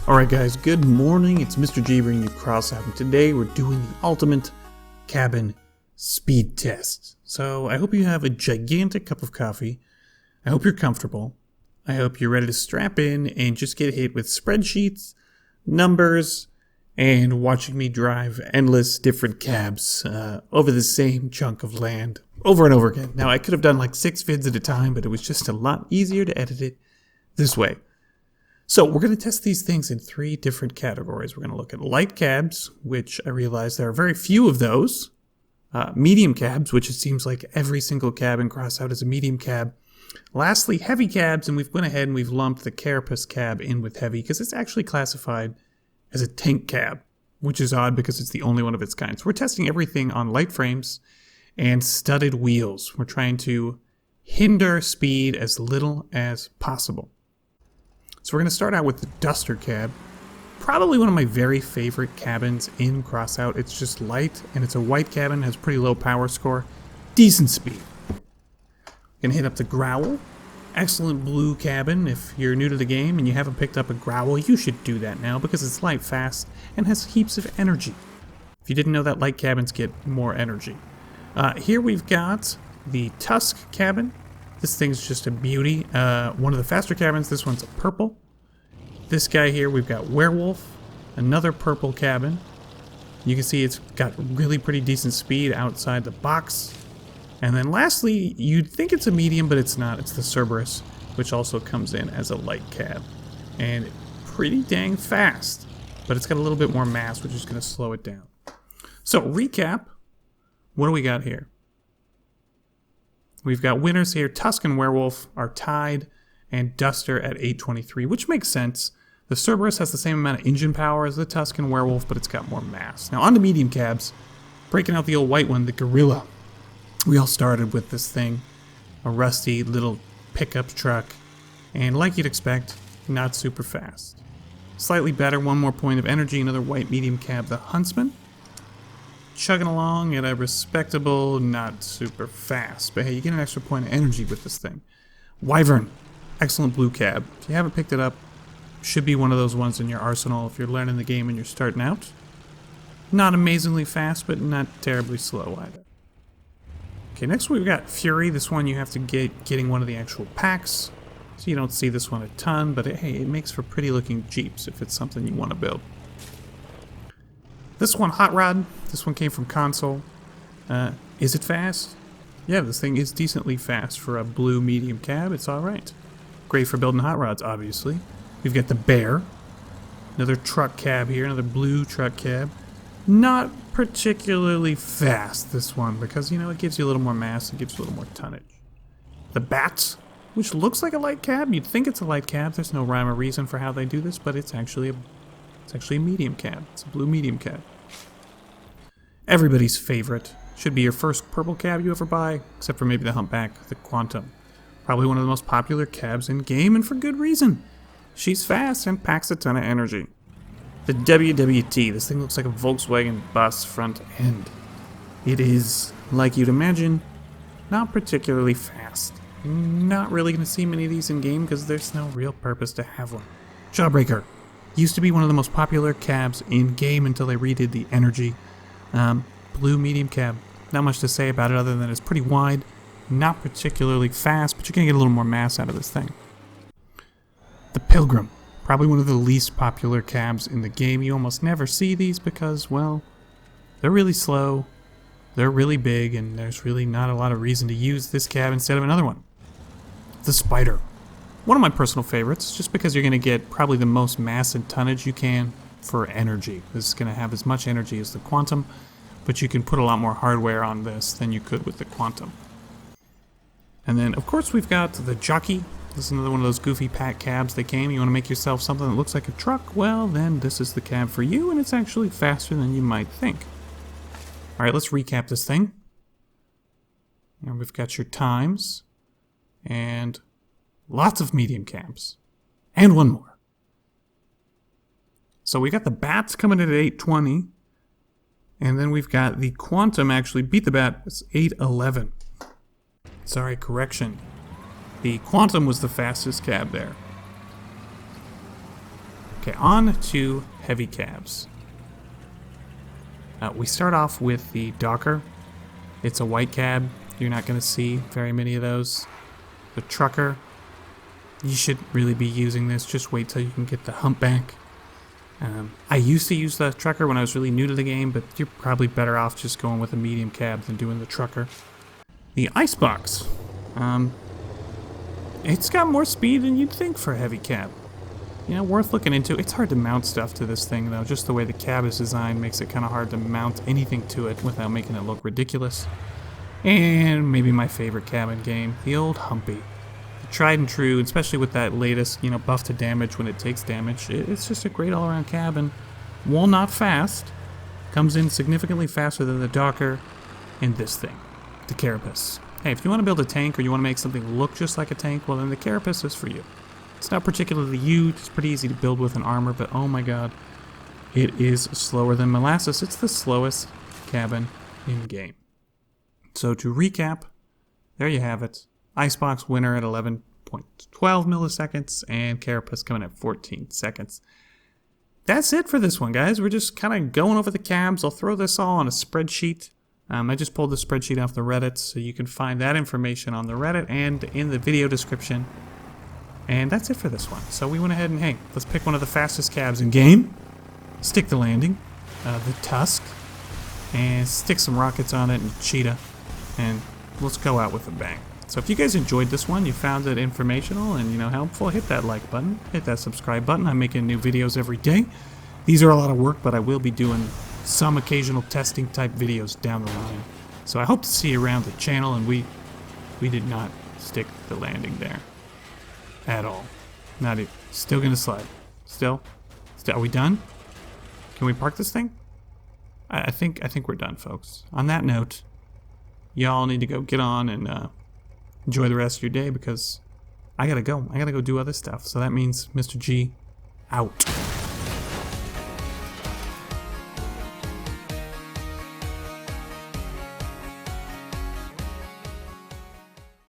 Alright guys, good morning, it's Mr. G bringing you Crossout, and today we're doing the ultimate cabin speed test. So I hope you have a gigantic cup of coffee, I hope you're comfortable, I hope you're ready to strap in and just get hit with spreadsheets, numbers, and watching me drive endless different cabs over the same chunk of land over and over again. Now I could have done like 6 vids at a time, but it was just a lot easier to edit it this way. So we're going to test these things in 3 different categories. We're going to look at light cabs, which I realize there are very few of those. Medium cabs, which it seems like every single cab in Crossout is a medium cab. Lastly, heavy cabs, and we've went ahead and we've lumped the Carapace cab in with heavy because it's actually classified as a tank cab, which is odd because it's the only one of its kind. So we're testing everything on light frames and studded wheels. We're trying to hinder speed as little as possible. So we're going to start out with the Duster cab. Probably one of my very favorite cabins in Crossout. It's just light, and it's a white cabin, has pretty low power score, decent speed. Going to hit up the Growl. Excellent blue cabin. If you're new to the game and you haven't picked up a Growl, you should do that now because it's light, fast, and has heaps of energy. If you didn't know that, light cabins get more energy. Here we've got the Tusk cabin. This thing's just a beauty. One of the faster cabins, this one's a purple. This guy here, we've got Werewolf, another purple cabin. You can see it's got really pretty decent speed outside the box. And then lastly, you'd think it's a medium, but it's not. It's the Cerberus, which also comes in as a light cab. And pretty dang fast, but it's got a little bit more mass, which is going to slow it down. So recap, what do we got here? We've got winners here. Tusk and Werewolf are tied, and Duster at 823, which makes sense. The Cerberus has the same amount of engine power as the Tusk and Werewolf, but it's got more mass. Now on to medium cabs, breaking out the old white one, the Gorilla. We all started with this thing, a rusty little pickup truck, and like you'd expect, not super fast. Slightly better, 1 more point of energy, another white medium cab, the Huntsman. Chugging along at a respectable, not super fast, but hey, you get an extra point of energy with this thing. Wyvern, excellent blue cab. If you haven't picked it up, should be one of those ones in your arsenal if you're learning the game and you're starting out. Not amazingly fast, but not terribly slow either. Okay, next we've got Fury. This one you have to getting one of the actual packs, so you don't see this one a ton, but hey, it makes for pretty looking Jeeps if it's something you want to build. This one, Hot Rod. This one came from console. Is it fast? Yeah, this thing is decently fast for a blue medium cab. It's alright. Great for building hot rods, obviously. We've got the Bear. Another truck cab here, another blue truck cab. Not particularly fast, this one, because, you know, it gives you a little more mass, it gives you a little more tonnage. The Bats, which looks like a light cab. You'd think it's a light cab. There's no rhyme or reason for how they do this, but it's actually a medium cab. It's a blue medium cab. Everybody's favorite. Should be your first purple cab you ever buy, except for maybe the Humpback, the Quantum. Probably one of the most popular cabs in game, and for good reason. She's fast and packs a ton of energy. The WWT. This thing looks like a Volkswagen bus front end. It is, like you'd imagine, not particularly fast. Not really going to see many of these in game because there's no real purpose to have one. Jawbreaker. Used to be one of the most popular cabs in game until they redid the energy. Blue medium cab. Not much to say about it other than it's pretty wide, not particularly fast, but you're going to get a little more mass out of this thing. The Pilgrim. Probably one of the least popular cabs in the game. You almost never see these because, well, they're really slow, they're really big, and there's really not a lot of reason to use this cab instead of another one. The Spider. One of my personal favorites, just because you're going to get probably the most mass and tonnage you can for energy. This is going to have as much energy as the Quantum, but you can put a lot more hardware on this than you could with the Quantum. And then, of course, we've got the Jockey. This is another one of those goofy pack cabs that came. You want to make yourself something that looks like a truck? Well, then this is the cab for you, and it's actually faster than you might think. All right, let's recap this thing. And we've got your times, and lots of medium cabs, and one more. So we got the Bats coming in at 820, and then we've got the Quantum actually beat the Bat. It's 811. Sorry, correction. The Quantum was the fastest cab there. Okay, on to heavy cabs. We start off with the Docker. It's a white cab. You're not going to see very many of those. The Trucker. You should really be using this. Just wait till you can get the Humpback. I used to use the Trucker when I was really new to the game, but you're probably better off just going with a medium cab than doing the Trucker. The Icebox. It's got more speed than you'd think for a heavy cab. You know, worth looking into. It's hard to mount stuff to this thing, though. Just the way the cab is designed makes it kind of hard to mount anything to it without making it look ridiculous. And maybe my favorite cab in game, the old Humpy. The tried and true, especially with that latest, you know, buff to damage when it takes damage. It's just a great all-around cab, and while not fast, comes in significantly faster than the Docker and this thing, the Carapace. Hey, if you want to build a tank or you want to make something look just like a tank, well then the Carapace is for you. It's not particularly huge, it's pretty easy to build with an armor, but oh my god, it is slower than molasses. It's the slowest cabin in game. So to recap, there you have it. Icebox winner at 11.12 milliseconds, and Carapace coming at 14 seconds. That's it for this one, guys. We're just kind of going over the cabs. I'll throw this all on a spreadsheet. I just pulled the spreadsheet off the Reddit, so you can find that information on the Reddit and in the video description. And that's it for this one. So we went ahead and, hey, let's pick one of the fastest cabs in game, stick the landing, the Tusk, and stick some rockets on it and Cheetah, and let's go out with a bang. So if you guys enjoyed this one, you found it informational and, you know, helpful, hit that like button, hit that subscribe button. I'm making new videos every day. These are a lot of work, but I will be doing some occasional testing type videos down the line. So I hope to see you around the channel, and we did not stick the landing there. At all. Not even. Still gonna slide. Still? Are we done? Can we park this thing? I think we're done, folks. On that note, y'all need to go get on and enjoy the rest of your day, because I gotta go. I gotta go do other stuff. So that means Mr. G out.